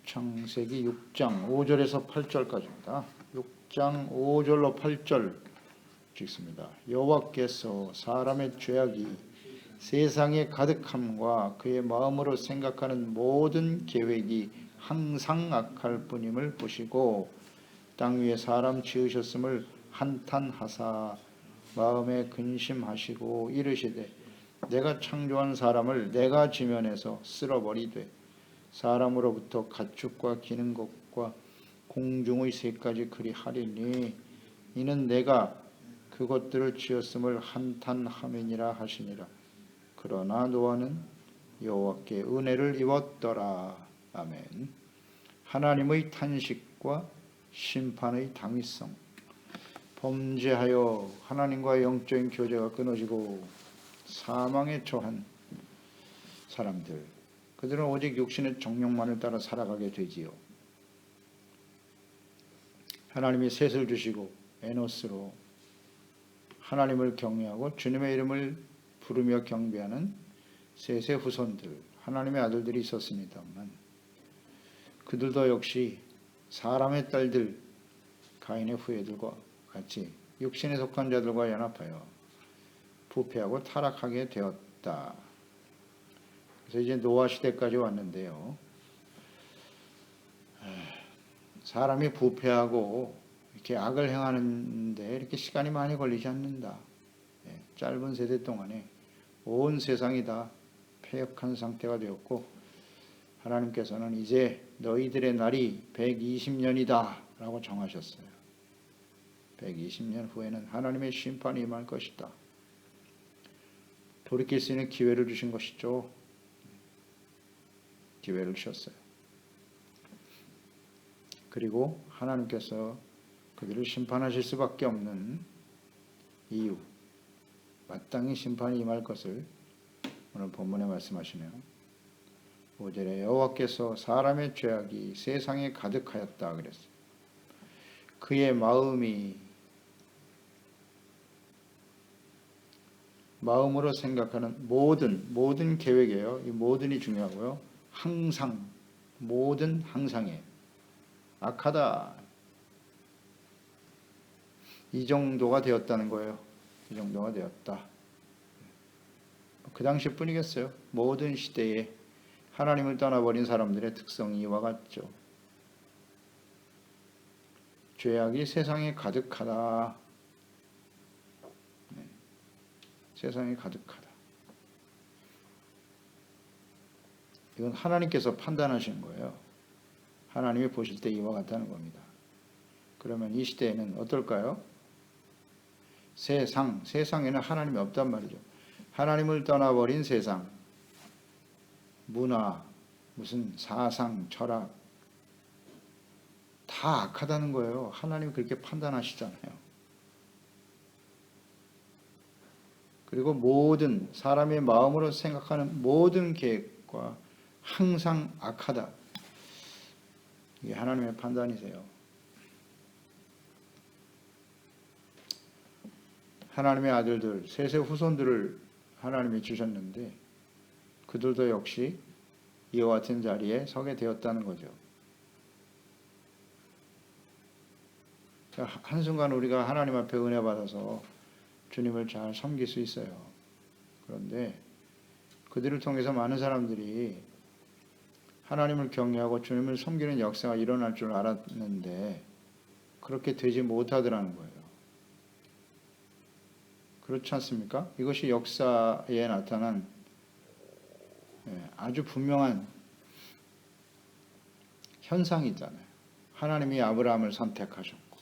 창세기 6장 5절에서 8절까지입니다. 6장 5절로 8절 읽습니다. 여호와께서 사람의 죄악이 세상에 가득함과 그의 마음으로 생각하는 모든 계획이 항상 악할 뿐임을 보시고 땅 위에 사람 지으셨음을 한탄하사 마음에 근심하시고 이르시되 내가 창조한 사람을 내가 지면에서 쓸어버리되 사람으로부터 가축과 기는 것과 공중의 새까지 그리하리니 이는 내가 그것들을 지었음을 한탄함이니라 하시니라. 그러나 노아는 여호와께 은혜를 입었더라. 아멘. 하나님의 탄식과 심판의 당위성. 범죄하여 하나님과의 영적인 교제가 끊어지고 사망에 처한 사람들, 그들은 오직 육신의 정욕만을 따라 살아가게 되지요. 하나님이 셋을 주시고 에노스로 하나님을 경외하고 주님의 이름을 부르며 경배하는 셋의 후손들, 하나님의 아들들이 있었습니다만 그들도 역시 사람의 딸들, 가인의 후예들과 같이 육신에 속한 자들과 연합하여 부패하고 타락하게 되었다. 그래서 이제 노아 시대까지 왔는데요. 사람이 부패하고 이렇게 악을 행하는데 이렇게 시간이 많이 걸리지 않는다. 짧은 세대 동안에 온 세상이 다 패역한 상태가 되었고 하나님께서는 이제 너희들의 날이 120년이다 라고 정하셨어요. 120년 후에는 하나님의 심판이 임할 것이다. 돌이킬 수 있는 기회를 주신 것이죠. 기회를 주셨어요. 그리고 하나님께서 그들을 심판하실 수밖에 없는 이유, 마땅히 심판이 임할 것을 오늘 본문에 말씀하시네요. 5절에 여호와께서 사람의 죄악이 세상에 가득하였다 그랬어요. 그의 마음으로 생각하는 모든 계획이에요. 이 모든이 중요하고요. 항상, 모든 항상에 악하다. 이 정도가 되었다는 거예요. 이 정도가 되었다. 그 당시 뿐이겠어요. 모든 시대에 하나님을 떠나버린 사람들의 특성이 이와 같죠. 죄악이 세상에 가득하다. 세상에 가득하다. 이건 하나님께서 판단하시는 거예요. 하나님이 보실 때 이와 같다는 겁니다. 그러면 이 시대에는 어떨까요? 세상에는 하나님이 없단 말이죠. 하나님을 떠나버린 세상, 문화, 무슨 사상, 철학 다 악하다는 거예요. 하나님이 그렇게 판단하시잖아요. 그리고 모든 사람의 마음으로 생각하는 모든 계획과 항상 악하다. 이게 하나님의 판단이세요. 하나님의 아들들, 셋의 후손들을 하나님이 주셨는데 그들도 역시 이와 같은 자리에 서게 되었다는 거죠. 한순간 우리가 하나님 앞에 은혜 받아서 주님을 잘 섬길 수 있어요. 그런데 그들을 통해서 많은 사람들이 하나님을 경외하고 주님을 섬기는 역사가 일어날 줄 알았는데 그렇게 되지 못하더라는 거예요. 그렇지 않습니까? 이것이 역사에 나타난 아주 분명한 현상이 있잖아요. 하나님이 아브라함을 선택하셨고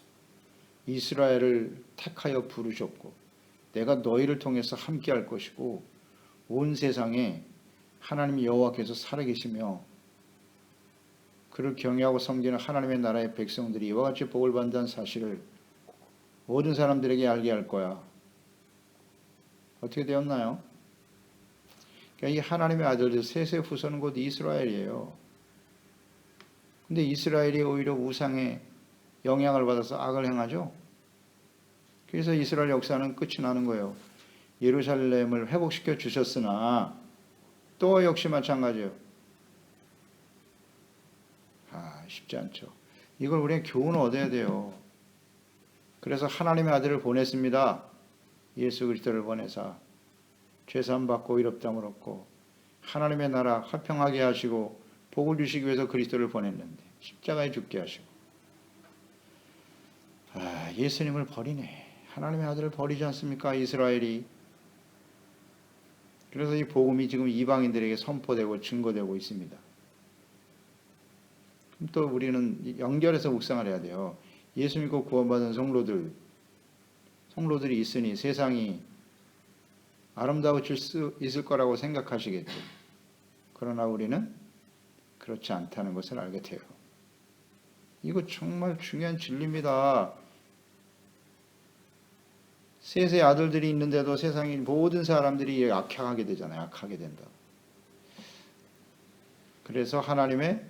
이스라엘을 택하여 부르셨고 내가 너희를 통해서 함께할 것이고 온 세상에 하나님 여호와께서 살아계시며 그를 경외하고 섬기는 하나님의 나라의 백성들이 이와 같이 복을 받는다는 사실을 모든 사람들에게 알게 할 거야. 어떻게 되었나요? 그러니까 이 하나님의 아들들 셋의 후손은 곧 이스라엘이에요. 근데 이스라엘이 오히려 우상의 영향을 받아서 악을 행하죠. 그래서 이스라엘 역사는 끝이 나는 거예요. 예루살렘을 회복시켜 주셨으나 또 역시 마찬가지예요. 쉽지 않죠. 이걸 우리는 교훈을 얻어야 돼요. 그래서 하나님의 아들을 보냈습니다. 예수 그리스도를 보내사 죄사함 받고 의롭다함을 얻고 하나님의 나라 화평하게 하시고 복을 주시기 위해서 그리스도를 보냈는데 십자가에 죽게 하시고 예수님을 버리네. 하나님의 아들을 버리지 않습니까? 이스라엘이. 그래서 이 복음이 지금 이방인들에게 선포되고 증거되고 있습니다. 또 우리는 연결해서 묵상을 해야 돼요. 예수 믿고 구원받은 성로들이 있으니 세상이 아름다워질 수 있을 거라고 생각하시겠죠. 그러나 우리는 그렇지 않다는 것을 알게 돼요. 이거 정말 중요한 진리입니다. 셋의 아들들이 있는데도 세상의 모든 사람들이 악하게 되잖아요. 악하게 된다. 그래서 하나님의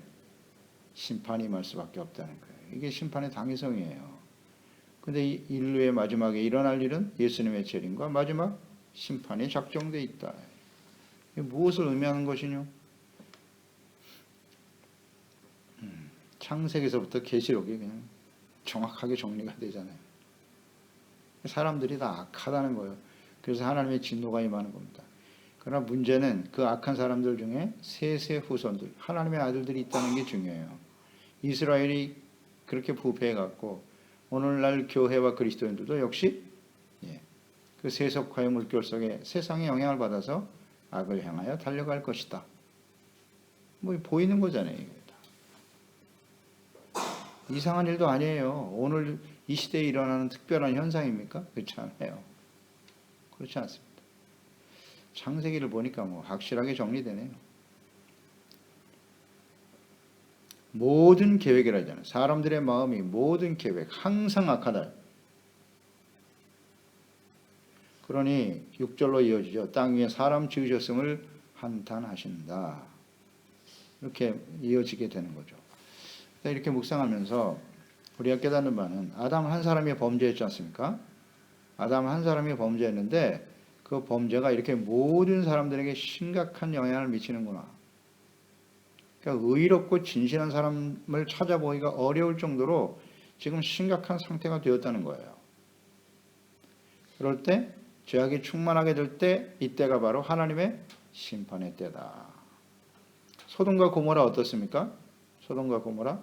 심판이 임할 수밖에 없다는 거예요. 이게 심판의 당위성이에요. 근데 이 인류의 마지막에 일어날 일은 예수님의 재림과 마지막 심판이 작정되어 있다. 이게 무엇을 의미하는 것이뇨? 창세기서부터 계시록이 그냥 정확하게 정리가 되잖아요. 사람들이 다 악하다는 거예요. 그래서 하나님의 진노가 임하는 겁니다. 그러나 문제는 그 악한 사람들 중에 셋의 후손들, 하나님의 아들들이 있다는 게 중요해요. 이스라엘이 그렇게 부패해갖고 오늘날 교회와 그리스도인들도 역시 그 세속화의 물결 속에 세상의 영향을 받아서 악을 향하여 달려갈 것이다. 뭐 보이는 거잖아요. 이게 다. 이상한 일도 아니에요. 오늘 이 시대에 일어나는 특별한 현상입니까? 그렇지 않아요. 그렇지 않습니다. 창세기를 보니까 뭐 확실하게 정리되네요. 모든 계획이라 하잖아요. 사람들의 마음이 모든 계획 항상 악하다. 그러니 6절로 이어지죠. 땅 위에 사람 지으셨음을 한탄하신다. 이렇게 이어지게 되는 거죠. 이렇게 묵상하면서 우리가 깨닫는 바는 아담 한 사람이 범죄했지 않습니까? 아담 한 사람이 범죄했는데 그 범죄가 이렇게 모든 사람들에게 심각한 영향을 미치는구나. 그러니까 의롭고 진실한 사람을 찾아보기가 어려울 정도로 지금 심각한 상태가 되었다는 거예요. 그럴 때 죄악이 충만하게 될 때 이때가 바로 하나님의 심판의 때다. 소돔과 고모라 어떻습니까? 소돔과 고모라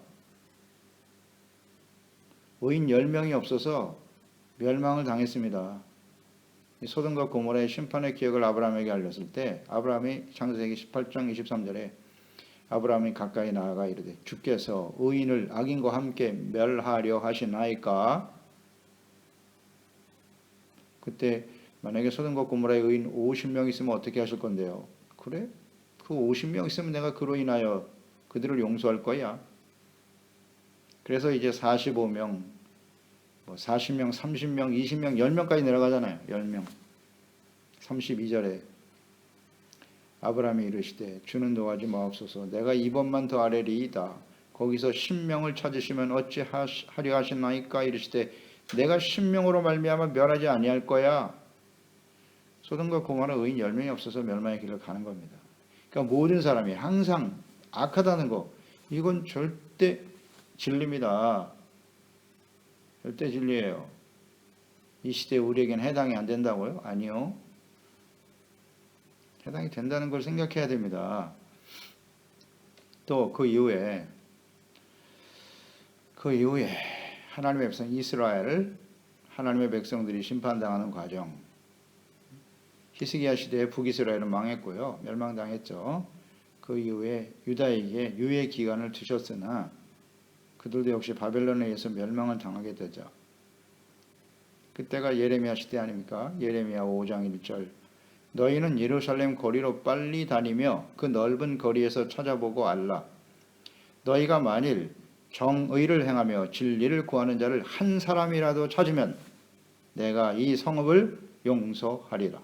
의인 10명이 없어서 멸망을 당했습니다. 소돔과 고모라의 심판의 기억을 아브라함에게 알렸을 때 아브라함이 창세기 18장 23절에 아브라함이 가까이 나아가 이르되 주께서 의인을 악인과 함께 멸하려 하시나이까? 그때 만약에 소돔과 고모라의 의인 50명 있으면 어떻게 하실 건데요? 그래? 그 50명 있으면 내가 그로 인하여 그들을 용서할 거야. 그래서 이제 45명, 40명, 30명, 20명, 10명까지 내려가잖아요. 10명. 32절에 아브라함이 이르시되 주는 노하지 마옵소서. 내가 이번만 더 아뢰리이다. 거기서 10명을 찾으시면 어찌하려 하시나이까? 이르시되 내가 10명으로 말미암아 멸하지 아니할 거야. 소돔과 고모라 의인 10명이 없어서 멸망의 길을 가는 겁니다. 그러니까 모든 사람이 항상 악하다는 거, 이건 절대 진리입니다. 절대 진리예요. 이 시대에 우리에게는 해당이 안 된다고요? 아니요. 해당이 된다는 걸 생각해야 됩니다. 또 그 이후에 하나님의 백성 이스라엘을 하나님의 백성들이 심판당하는 과정. 히스기야 시대에 북이스라엘은 망했고요. 멸망당했죠. 그 이후에 유다에게 유예 기간을 두셨으나 그들도 역시 바벨론에 의해서 멸망을 당하게 되죠. 그때가 예레미야 시대 아닙니까? 예레미야 5장 1절. 너희는 예루살렘 거리로 빨리 다니며 그 넓은 거리에서 찾아보고 알라. 너희가 만일 정의를 행하며 진리를 구하는 자를 한 사람이라도 찾으면 내가 이 성읍을 용서하리라.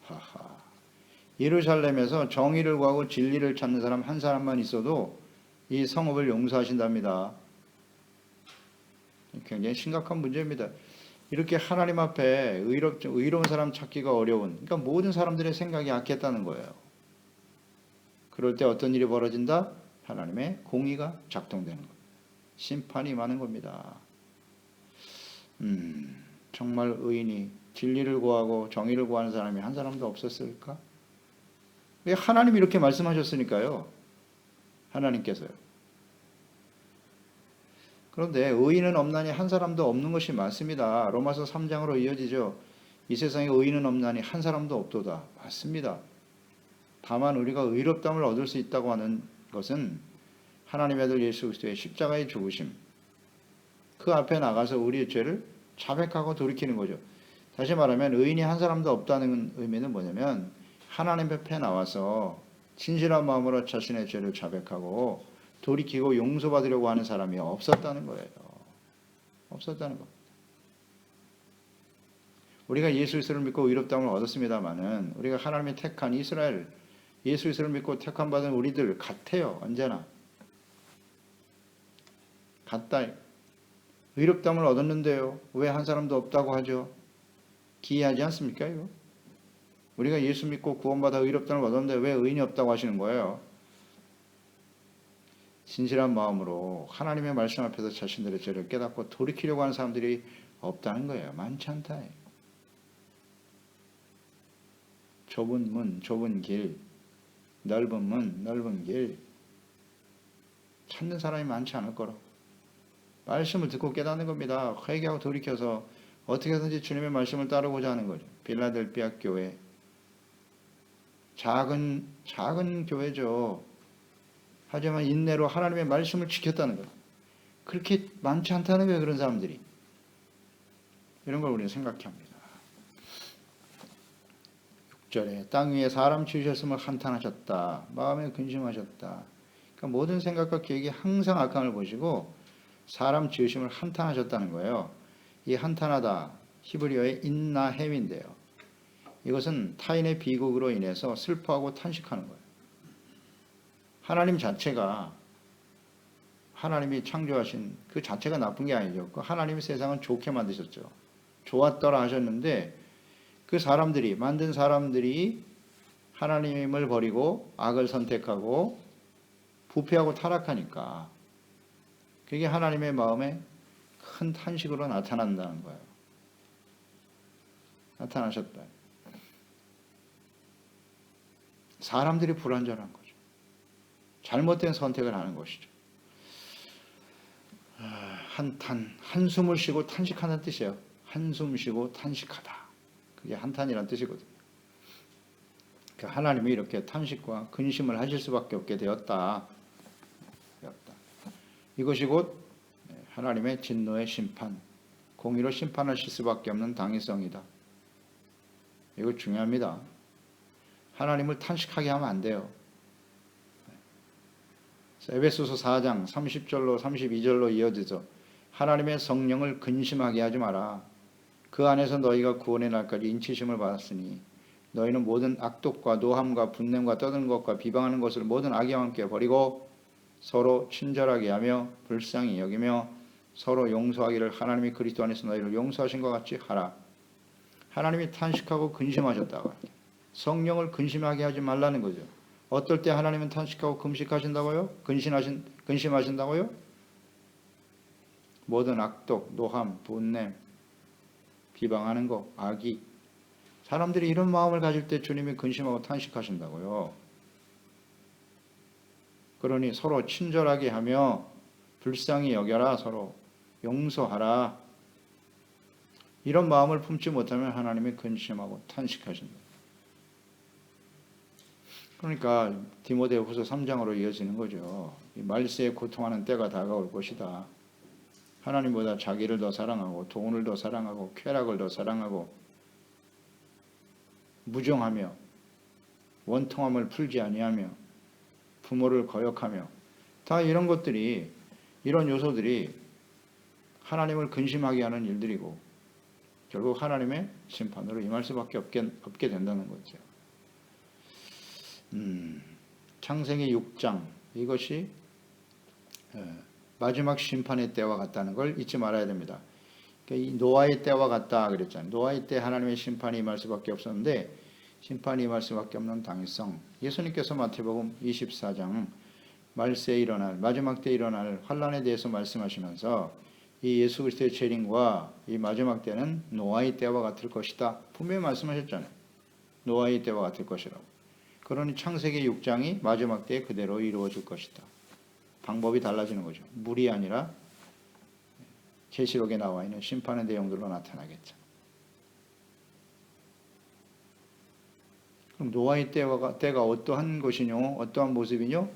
하하. 예루살렘에서 정의를 구하고 진리를 찾는 사람 한 사람만 있어도 이 성읍을 용서하신답니다. 굉장히 심각한 문제입니다. 이렇게 하나님 앞에 의로운 사람 찾기가 어려운, 그러니까 모든 사람들의 생각이 악했다는 거예요. 그럴 때 어떤 일이 벌어진다? 하나님의 공의가 작동되는 겁니다. 심판이 많은 겁니다. 정말 의인이 진리를 구하고 정의를 구하는 사람이 한 사람도 없었을까? 왜 하나님이 이렇게 말씀하셨으니까요. 하나님께서요. 그런데 의인은 없나니 한 사람도 없는 것이 맞습니다. 로마서 3장으로 이어지죠. 이 세상에 의인은 없나니 한 사람도 없도다. 맞습니다. 다만 우리가 의롭다함을 얻을 수 있다고 하는 것은 하나님의 아들 예수 그리스도의 십자가의 죽으심, 그 앞에 나가서 우리의 죄를 자백하고 돌이키는 거죠. 다시 말하면 의인이 한 사람도 없다는 의미는 뭐냐면 하나님 앞에 나와서 진실한 마음으로 자신의 죄를 자백하고 돌이키고 용서받으려고 하는 사람이 없었다는 거예요. 없었다는 것. 우리가 예수 그리스도를 믿고 의롭다함을 얻었습니다마는 우리가 하나님의 택한 이스라엘, 예수 그리스도를 믿고 택함 받은 우리들 같아요. 언제나 같다. 의롭다함을 얻었는데요. 왜 한 사람도 없다고 하죠? 기이하지 않습니까? 이거? 우리가 예수 믿고 구원받아 의롭다함을 얻었는데 왜 의인이 없다고 하시는 거예요? 진실한 마음으로 하나님의 말씀 앞에서 자신들의 죄를 깨닫고 돌이키려고 하는 사람들이 없다는 거예요. 많지 않다. 좁은 문, 좁은 길, 넓은 문, 넓은 길 찾는 사람이 많지 않을 거라고. 말씀을 듣고 깨닫는 겁니다. 회개하고 돌이켜서 어떻게든지 주님의 말씀을 따르고자 하는 거죠. 빌라델피아 교회, 작은 교회죠. 하지만 인내로 하나님의 말씀을 지켰다는 거예요. 그렇게 많지 않다는 거예요. 그런 사람들이. 이런 걸 우리는 생각해야 합니다. 6절에 땅 위에 사람 지으셨음을 한탄하셨다. 마음에 근심하셨다. 그러니까 모든 생각과 계획이 항상 악함을 보시고 사람 지으심을 한탄하셨다는 거예요. 이 한탄하다 히브리어의 인나햄인데요. 이것은 타인의 비극으로 인해서 슬퍼하고 탄식하는 거예요. 하나님 자체가, 하나님이 창조하신 그 자체가 나쁜 게 아니죠. 그 하나님이 세상을 좋게 만드셨죠. 좋았더라 하셨는데 그 사람들이, 만든 사람들이 하나님을 버리고 악을 선택하고 부패하고 타락하니까 그게 하나님의 마음에 큰 탄식으로 나타난다는 거예요. 나타나셨다. 사람들이 불완전한 거죠. 잘못된 선택을 하는 것이죠. 한숨을 쉬고 탄식하는 뜻이에요. 한숨 쉬고 탄식하다. 그게 한탄이라는 뜻이거든요. 그러니까 하나님이 이렇게 탄식과 근심을 하실 수밖에 없게 되었다. 이것이 곧 하나님의 진노의 심판, 공의로 심판하실 수밖에 없는 당위성이다. 이거 중요합니다. 하나님을 탄식하게 하면 안 돼요. 에베소서 4장 30절로 32절로 이어지죠. 하나님의 성령을 근심하게 하지 마라. 그 안에서 너희가 구원의 날까지 인치심을 받았으니 너희는 모든 악독과 노함과 분냄과 떠드는 것과 비방하는 것을 모든 악의와 함께 버리고 서로 친절하게 하며 불쌍히 여기며 서로 용서하기를 하나님이 그리스도 안에서 너희를 용서하신 것 같이 하라. 하나님이 탄식하고 근심하셨다고. 성령을 근심하게 하지 말라는 거죠. 어떨 때 하나님은 탄식하고 금식하신다고요? 근심하신다고요? 모든 악독, 노함, 분냄, 비방하는 거, 악의. 사람들이 이런 마음을 가질 때 주님이 근심하고 탄식하신다고요. 그러니 서로 친절하게 하며 불쌍히 여겨라. 서로 용서하라. 이런 마음을 품지 못하면 하나님이 근심하고 탄식하신다. 그러니까 디모데후서 3장으로 이어지는 거죠. 이 말세에 고통하는 때가 다가올 것이다. 하나님보다 자기를 더 사랑하고 돈을 더 사랑하고 쾌락을 더 사랑하고 무정하며 원통함을 풀지 아니하며 부모를 거역하며 다 이런 것들이, 이런 요소들이 하나님을 근심하게 하는 일들이고 결국 하나님의 심판으로 임할 수밖에 없게 된다는 거죠. 창세기 6장, 이것이 마지막 심판의 때와 같다는 걸 잊지 말아야 됩니다. 이 노아의 때와 같다 그랬잖아요. 노아의 때 하나님의 심판이 임할 수밖에 없었는데 심판이 임할 수밖에 없는 당위성. 예수님께서 마태복음 24장 말세에 일어날 마지막 때 일어날 환란에 대해서 말씀하시면서 이 예수 그리스도의 재림과 이 마지막 때는 노아의 때와 같을 것이다. 분명히 말씀하셨잖아요. 노아의 때와 같을 것이라고. 그러니 창세기 6장이 마지막 때에 그대로 이루어질 것이다. 방법이 달라지는 거죠. 물이 아니라 계시록에 나와 있는 심판의 내용들로 나타나겠죠. 그럼 노아의 때가 어떠한 것이뇨? 어떠한 모습이뇨?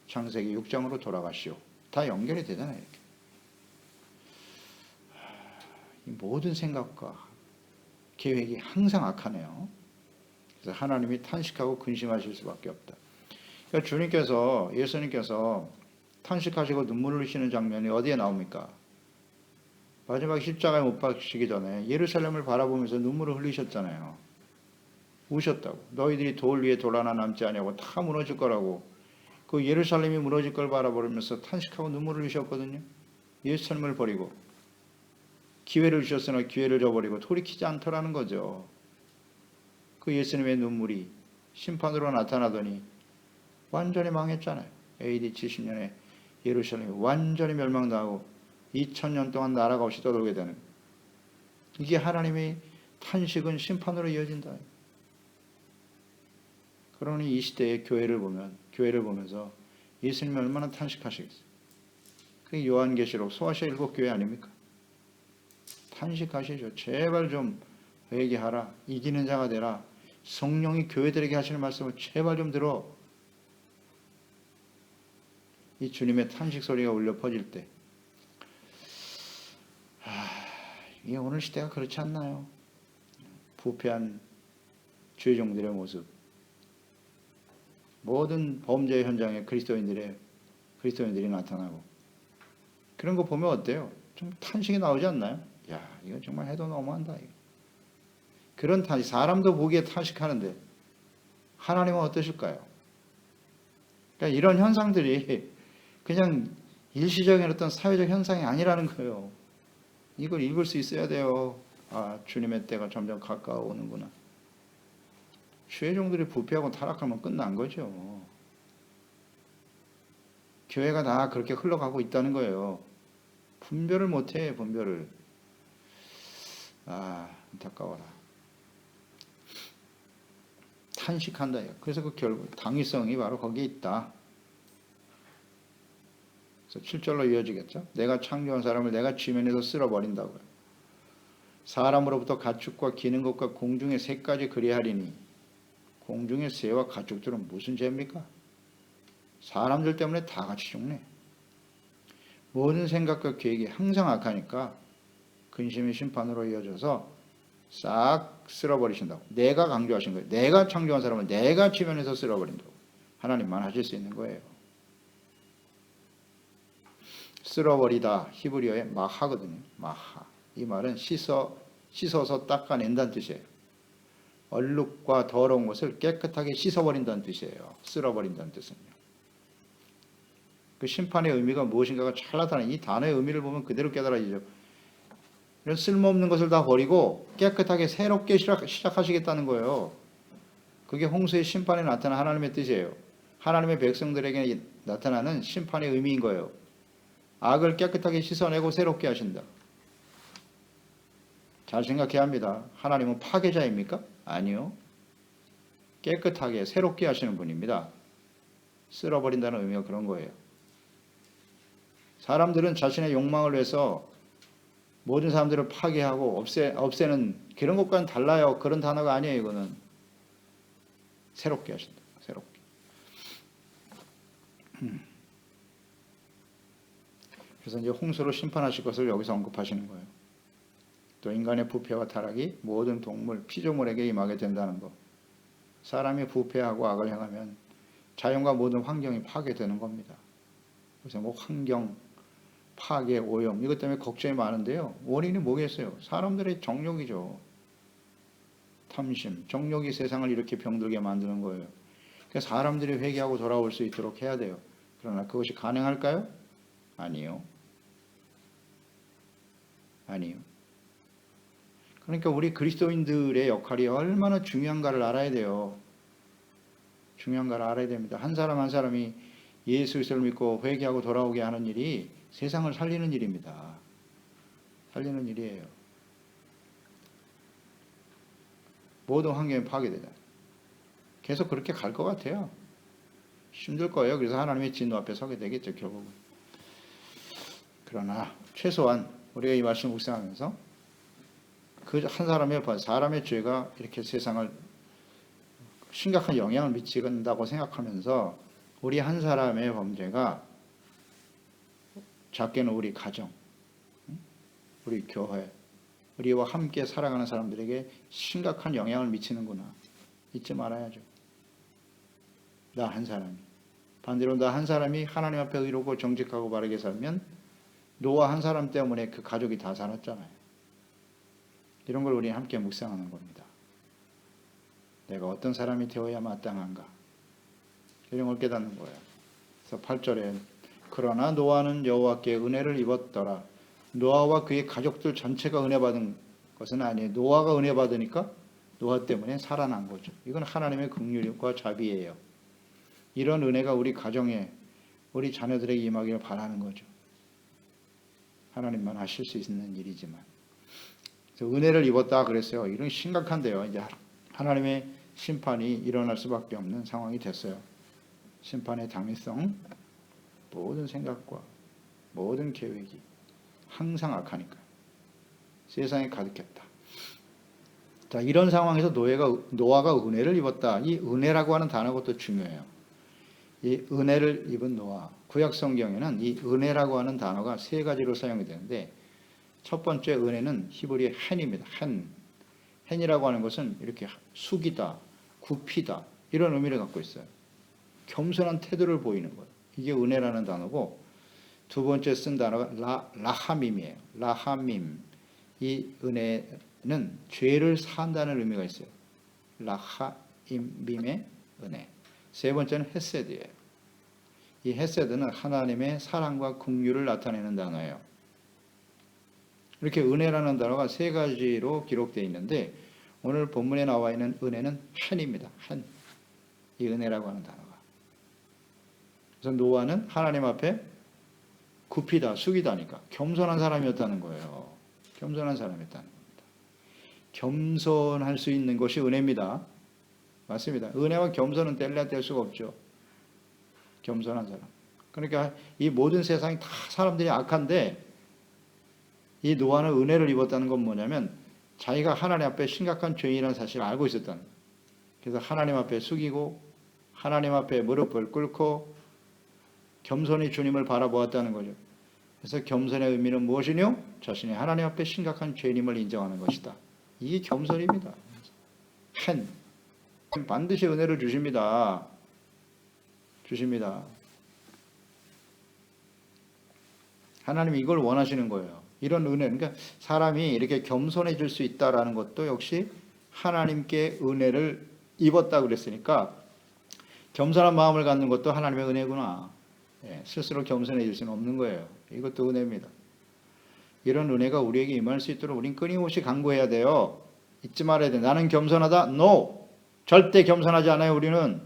창세기 6장으로 돌아가시오. 다 연결이 되잖아요. 이렇게. 이 모든 생각과 계획이 항상 악하네요. 그래서 하나님이 탄식하고 근심하실 수밖에 없다. 그러니까 주님께서 예수님께서 탄식하시고 눈물을 흘리시는 장면이 어디에 나옵니까? 마지막 십자가에 못 박히시기 전에 예루살렘을 바라보면서 눈물을 흘리셨잖아요. 우셨다고. 너희들이 돌 위에 돌 하나 남지 아니하고 다 무너질 거라고. 그 예루살렘이 무너질 걸 바라보면서 탄식하고 눈물을 흘리셨거든요. 예수님을 버리고 기회를 주셨으나 기회를 저버리고 돌이키지 않더라는 거죠. 그 예수님의 눈물이 심판으로 나타나더니 완전히 망했잖아요. AD 70년에 예루살렘이 완전히 멸망당하고 2000년 동안 나라가 없이 떠돌게 되는, 이게 하나님의 탄식은 심판으로 이어진다. 그러니 이 시대의 교회를 보면서 예수님이 얼마나 탄식하시겠어요. 그게 요한계시록 소아시아 7교회 아닙니까? 탄식하시죠. 제발 좀 회개하라. 이기는 자가 되라. 성령이 교회들에게 하시는 말씀을 제발 좀 들어. 이 주님의 탄식 소리가 울려 퍼질 때, 이게 오늘 시대가 그렇지 않나요? 부패한 죄종들의 모습, 모든 범죄의 현장에 그리스도인들이 나타나고, 그런 거 보면 어때요? 좀 탄식이 나오지 않나요? 야, 이거 정말 해도 너무한다. 이거. 그런 탄식, 사람도 보기에 탄식하는데 하나님은 어떠실까요? 그러니까 이런 현상들이 그냥 일시적인 어떤 사회적 현상이 아니라는 거예요. 이걸 읽을 수 있어야 돼요. 아, 주님의 때가 점점 가까워오는구나. 주의 종들이 부패하고 타락하면 끝난 거죠. 교회가 다 그렇게 흘러가고 있다는 거예요. 분별을 못해, 분별을. 아, 안타까워라. 탄식한다. 그래서 그 결국 당위성이 바로 거기에 있다. 그래서 7절로 이어지겠죠. 내가 창조한 사람을 내가 지면에서 쓸어버린다고요. 사람으로부터 가축과 기는 것과 공중의 새까지 그리하리니, 공중의 새와 가축들은 무슨 죄입니까? 사람들 때문에 다 같이 죽네. 모든 생각과 계획이 항상 악하니까 근심의 심판으로 이어져서 싹 쓸어버리신다고. 내가 강조하신 거예요. 내가 창조한 사람을 내가 지면에서 쓸어버린다고. 하나님만 하실 수 있는 거예요. 쓸어버리다 히브리어의 마하거든요. 마하. 이 말은 씻어서 닦아낸다는 뜻이에요. 얼룩과 더러운 것을 깨끗하게 씻어버린다는 뜻이에요. 쓸어버린다는 뜻은요. 그 심판의 의미가 무엇인가가 잘 나타나요. 이 단어의 의미를 보면 그대로 깨달아지죠. 이런 쓸모없는 것을 다 버리고 깨끗하게 새롭게 시작하시겠다는 거예요. 그게 홍수의 심판에 나타난 하나님의 뜻이에요. 하나님의 백성들에게 나타나는 심판의 의미인 거예요. 악을 깨끗하게 씻어내고 새롭게 하신다. 잘 생각해야 합니다. 하나님은 파괴자입니까? 아니요. 깨끗하게 새롭게 하시는 분입니다. 쓸어버린다는 의미가 그런 거예요. 사람들은 자신의 욕망을 위해서 모든 사람들을 파괴하고 없애는 그런 것과는 달라요. 그런 단어가 아니에요. 이거는 새롭게 하신다. 새롭게. 그래서 이제 홍수로 심판하실 것을 여기서 언급하시는 거예요. 또 인간의 부패와 타락이 모든 동물, 피조물에게 임하게 된다는 것. 사람이 부패하고 악을 행하면 자연과 모든 환경이 파괴되는 겁니다. 그래서 뭐 환경, 파괴, 오염 이것 때문에 걱정이 많은데요. 원인이 뭐겠어요? 사람들의 정욕이죠. 탐심, 정욕이 세상을 이렇게 병들게 만드는 거예요. 그래서 사람들이 회개하고 돌아올 수 있도록 해야 돼요. 그러나 그것이 가능할까요? 아니요. 아니요. 그러니까 우리 그리스도인들의 역할이 얼마나 중요한가를 알아야 돼요. 중요한가를 알아야 됩니다. 한 사람 한 사람이 예수 그리스도를 믿고 회개하고 돌아오게 하는 일이 세상을 살리는 일입니다. 살리는 일이에요. 모든 환경이 파괴되다. 계속 그렇게 갈 것 같아요. 힘들 거예요. 그래서 하나님의 진노 앞에 서게 되겠죠, 결국은. 그러나 최소한 우리가 이 말씀을 묵상하면서 그 한 사람의 죄가 이렇게 세상을 심각한 영향을 미친다고 생각하면서 우리 한 사람의 범죄가 작게는 우리 가정, 우리 교회, 우리와 함께 살아가는 사람들에게 심각한 영향을 미치는구나. 잊지 말아야죠. 나 한 사람이. 반대로 나 한 사람이 하나님 앞에 의롭고 정직하고 바르게 살면 노아 한 사람 때문에 그 가족이 다 살았잖아요. 이런 걸 우리는 함께 묵상하는 겁니다. 내가 어떤 사람이 되어야 마땅한가. 이런 걸 깨닫는 거예요. 그래서 8절에 그러나 노아는 여호와께 은혜를 입었더라. 노아와 그의 가족들 전체가 은혜 받은 것은 아니에요. 노아가 은혜 받으니까 노아 때문에 살아난 거죠. 이건 하나님의 긍휼과 자비예요. 이런 은혜가 우리 가정에 우리 자녀들에게 임하기를 바라는 거죠. 하나님만 하실 수 있는 일이지만. 그래서 은혜를 입었다 그랬어요. 이런 심각한데요. 이제 하나님의 심판이 일어날 수밖에 없는 상황이 됐어요. 심판의 당위성, 모든 생각과 모든 계획이 항상 악하니까 세상에 가득했다. 자, 이런 상황에서 노아가 은혜를 입었다. 이 은혜라고 하는 단어가 또 중요해요. 이 은혜를 입은 노아. 구약 성경에는 이 은혜라고 하는 단어가 세 가지로 사용이 되는데 첫 번째 은혜는 히브리의 헨입니다. 헨이라고 하는 것은 이렇게 숙이다, 굽히다 이런 의미를 갖고 있어요. 겸손한 태도를 보이는 거예요. 이게 은혜라는 단어고 두 번째 쓴 단어가 라하밈이에요. 라하밈. 이 은혜는 죄를 사한다는 의미가 있어요. 라하임빔의 은혜. 세 번째는 헤세드예요. 이 헤세드는 하나님의 사랑과 긍휼을 나타내는 단어예요. 이렇게 은혜라는 단어가 세 가지로 기록되어 있는데 오늘 본문에 나와 있는 은혜는 헨입니다. 헨. 이 은혜라고 하는 단어가. 그래서 노아는 하나님 앞에 굽히다, 숙이다니까 겸손한 사람이었다는 거예요. 겸손한 사람이었다는 겁니다. 겸손할 수 있는 것이 은혜입니다. 맞습니다. 은혜와 겸손은 뗄래야 수가 없죠. 겸손한 사람. 그러니까 이 모든 세상이 다 사람들이 악한데 이 노아는 은혜를 입었다는 건 뭐냐면 자기가 하나님 앞에 심각한 죄인이라는 사실을 알고 있었다는 거예요. 그래서 하나님 앞에 숙이고 하나님 앞에 무릎을 꿇고 겸손히 주님을 바라보았다는 거죠. 그래서 겸손의 의미는 무엇이뇨? 자신이 하나님 앞에 심각한 죄인임을 인정하는 것이다. 이게 겸손입니다. 헨. 반드시 은혜를 주십니다. 주십니다. 하나님이 이걸 원하시는 거예요. 이런 은혜, 그러니까 사람이 이렇게 겸손해질 수 있다라는 것도 역시 하나님께 은혜를 입었다 그랬으니까 겸손한 마음을 갖는 것도 하나님의 은혜구나. 스스로 겸손해질 수는 없는 거예요. 이것도 은혜입니다. 이런 은혜가 우리에게 임할 수 있도록 우린 끊임없이 강구해야 돼요. 잊지 말아야 돼. 나는 겸손하다? No! 절대 겸손하지 않아요. 우리는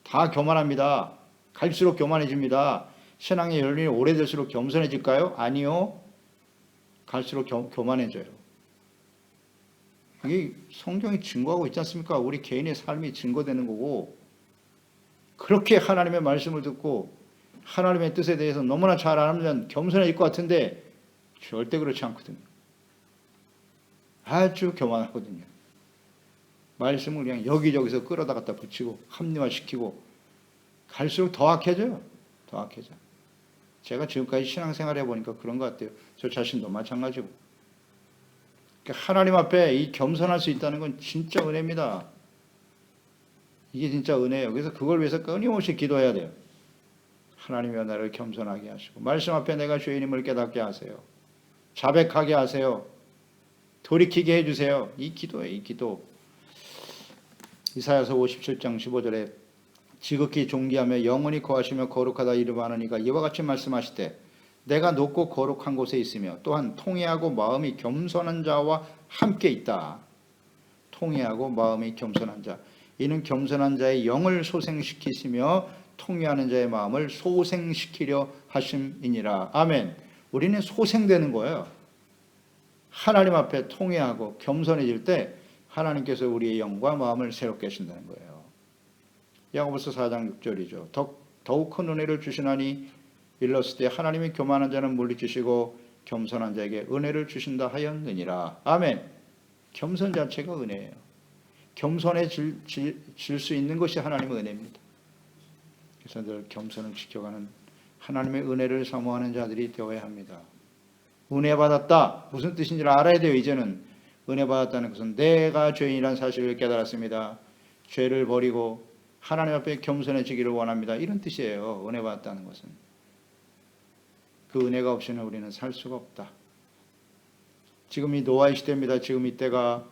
다 교만합니다. 갈수록 교만해집니다. 신앙의 연륜이 오래될수록 겸손해질까요? 아니요. 갈수록 교만해져요. 이게 성경이 증거하고 있지 않습니까? 우리 개인의 삶이 증거되는 거고 그렇게 하나님의 말씀을 듣고 하나님의 뜻에 대해서 너무나 잘 알면 겸손해질 것 같은데 절대 그렇지 않거든요. 아주 교만하거든요. 말씀을 그냥 여기저기서 끌어다 갖다 붙이고 합리화시키고 갈수록 더 악해져요. 더 악해져. 제가 지금까지 신앙생활 해보니까 그런 것 같아요. 저 자신도 마찬가지고. 그러니까 하나님 앞에 이 겸손할 수 있다는 건 진짜 은혜입니다. 이게 진짜 은혜예요. 그래서 그걸 위해서 끊임없이 기도해야 돼요. 하나님이여 나를 겸손하게 하시고 말씀 앞에 내가 죄인임을 깨닫게 하세요. 자백하게 하세요. 돌이키게 해주세요. 이 기도예요. 이 기도. 이사야서 57장 15절에 지극히 존귀하며 영원히 거하시며 거룩하다 이름 하나니가 이와 같이 말씀하시되 내가 높고 거룩한 곳에 있으며 또한 통회하고 마음이 겸손한 자와 함께 있다. 통회하고 마음이 겸손한 자. 이는 겸손한 자의 영을 소생시키시며 통회하는 자의 마음을 소생시키려 하심이니라. 아멘. 우리는 소생되는 거예요. 하나님 앞에 통회하고 겸손해질 때 하나님께서 우리의 영과 마음을 새롭게 하신다는 거예요. 야고보서 4장 6절이죠. 더욱 큰 은혜를 주시나니 일렀을 때 하나님이 교만한 자는 물리치시고 겸손한 자에게 은혜를 주신다 하였느니라. 아멘. 겸손 자체가 은혜예요. 겸손해질 수 있는 것이 하나님의 은혜입니다. 그래서 늘 겸손을 지켜가는 하나님의 은혜를 사모하는 자들이 되어야 합니다. 은혜 받았다. 무슨 뜻인지를 알아야 돼요. 이제는 은혜 받았다는 것은 내가 죄인이라는 사실을 깨달았습니다. 죄를 버리고 하나님 앞에 겸손해지기를 원합니다. 이런 뜻이에요. 은혜 받았다는 것은. 그 은혜가 없이는 우리는 살 수가 없다. 지금 이 노아의 시대입니다. 지금 이때가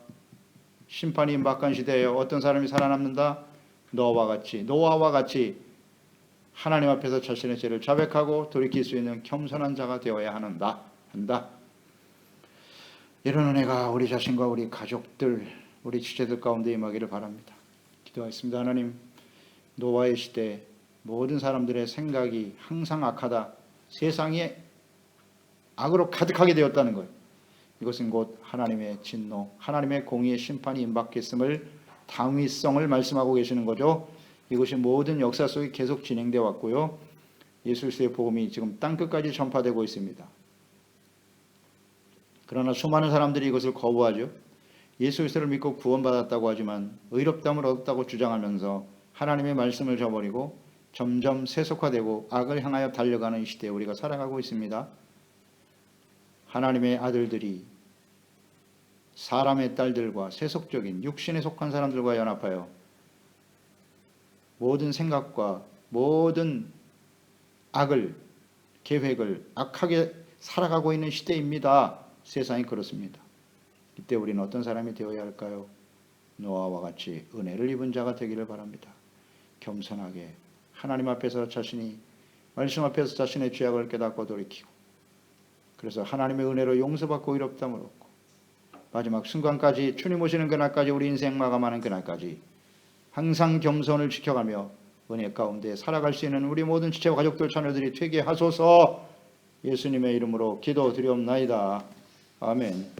심판이 임박한 시대예요. 어떤 사람이 살아남는다? 노아와 같이 하나님 앞에서 자신의 죄를 자백하고 돌이킬 수 있는 겸손한 자가 되어야 한다. 이런 은혜가 우리 자신과 우리 가족들, 우리 지체들 가운데 임하기를 바랍니다. 기도하겠습니다. 하나님, 노아의 시대 모든 사람들의 생각이 항상 악하다. 세상이 악으로 가득하게 되었다는 것. 이것은 곧 하나님의 진노, 하나님의 공의의 심판이 임박했음을, 당위성을 말씀하고 계시는 거죠. 이것이 모든 역사 속에 계속 진행되어 왔고요. 예수 그리스도의 복음이 지금 땅끝까지 전파되고 있습니다. 그러나 수많은 사람들이 이것을 거부하죠. 예수 그리스도를 믿고 구원받았다고 하지만 의롭다함을 얻었다고 주장하면서 하나님의 말씀을 저버리고 점점 세속화되고 악을 향하여 달려가는 이 시대에 우리가 살아가고 있습니다. 하나님의 아들들이 사람의 딸들과 세속적인 육신에 속한 사람들과 연합하여 모든 생각과 모든 악을, 계획을 악하게 살아가고 있는 시대입니다. 세상이 그렇습니다. 이때 우리는 어떤 사람이 되어야 할까요? 노아와 같이 은혜를 입은 자가 되기를 바랍니다. 겸손하게 하나님 앞에서 자신이, 말씀 앞에서 자신의 죄악을 깨닫고 돌이키고, 그래서 하나님의 은혜로 용서받고 의롭다함을 얻고, 마지막 순간까지, 주님 오시는 그날까지, 우리 인생 마감하는 그날까지 항상 겸손을 지켜가며 은혜 가운데 살아갈 수 있는 우리 모든 지체와 가족들, 자녀들이 되게 하소서. 예수님의 이름으로 기도드리옵나이다. 아멘.